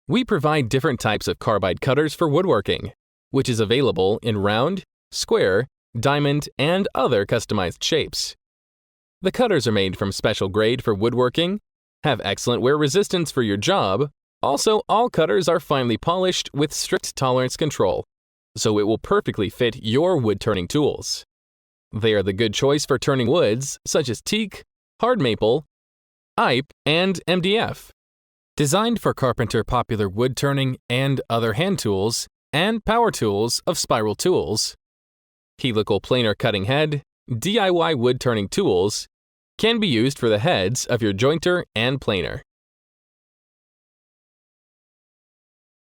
We provide different types of carbide cutters for woodworking, which is available in round, square, diamond, and other customized shapes. The cutters are made from special grade for woodworking, have excellent wear resistance for your job. Also, all cutters are finely polished with strict tolerance control, so it will perfectly fit your wood-turning tools. They are the good choice for turning woods such as teak, hard maple, IPE, and MDF. Designed for carpenter popular wood turning and other hand tools and power tools of spiral tools, helical planer cutting head, DIY wood turning tools can be used for the heads of your jointer and planer.